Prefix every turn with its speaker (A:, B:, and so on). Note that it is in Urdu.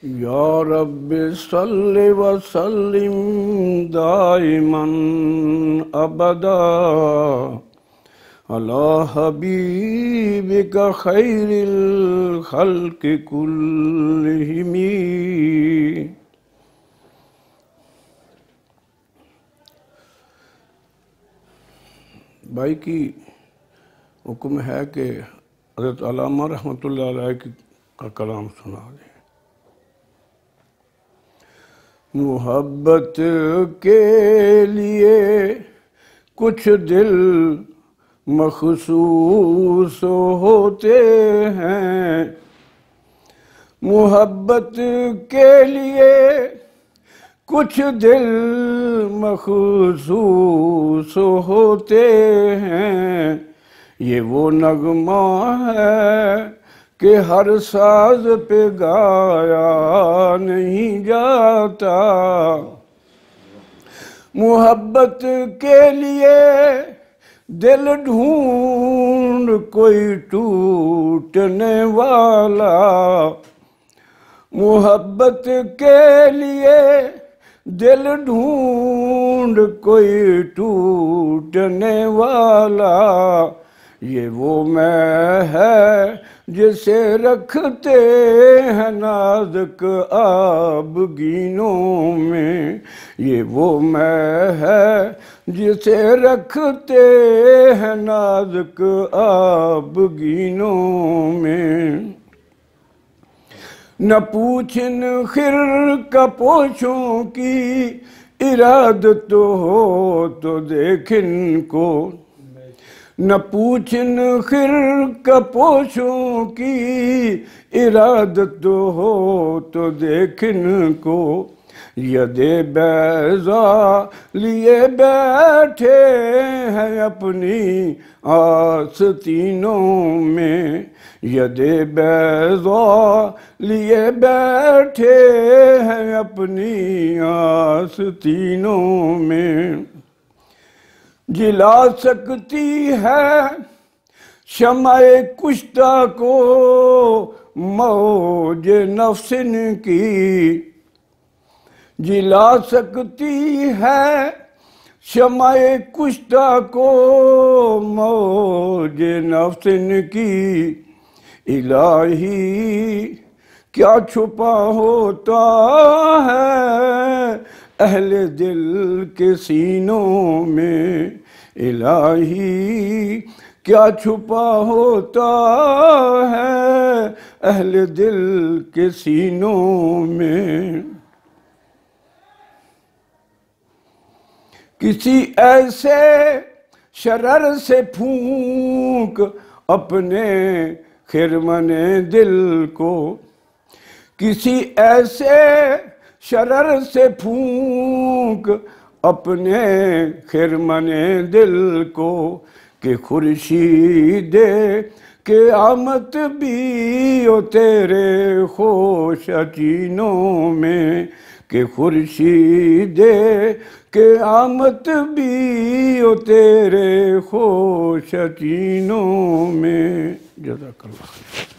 A: یا رب صلی وسلم دائما ابدا علی حبیبک خیر الخلق کلہم۔ بھائی کی حکم ہے کہ حضرت علامہ رحمۃ اللہ علیہ کا کلام سنا دیں۔ محبت کے لیے کچھ دل مخصوص ہوتے ہیں، محبت کے لیے کچھ دل مخصوص ہوتے ہیں، یہ وہ نغمہ ہے کہ ہر ساز پہ گایا نہیں جاتا۔ محبت کے لیے دل ڈھونڈ کوئی ٹوٹنے والا، محبت کے لیے دل ڈھونڈ کوئی ٹوٹنے والا، یہ وہ میں ہے جسے رکھتے ہیں نازک آبگینوں میں، یہ وہ میں ہے جسے رکھتے ہیں نازک آبگینوں میں۔ نہ پوچھن خرقہ پوشوں کی ارادت ہو تو دیکھن کو، نہ پوچھن خرقہ پوشوں کی ارادت ہو تو دیکھن کو، ید بیضا لیے بیٹھے ہیں اپنی آستینوں میں، ید بیضا لیے بیٹھے ہیں اپنی آستینوں میں۔ جلا سکتی ہے شمع کشتہ کو موج نفس کی، جلا سکتی ہے شمع کشتہ کو موج نفس کی، الہی کیا چھپا ہوتا ہے اہل دل کے سینوں میں، الہی کیا چھپا ہوتا ہے اہل دل کے سینوں میں۔ کسی ایسے شرر سے پھونک اپنے خرمن دل کو، کسی ایسے شرر سے پھونک اپنے خرمن دل کو، کہ خورشید قیامت بھی ہو تیرے خوش چینوں میں، کہ خورشید قیامت بھی ہو تیرے خوش چینوں میں۔ جزاک اللہ۔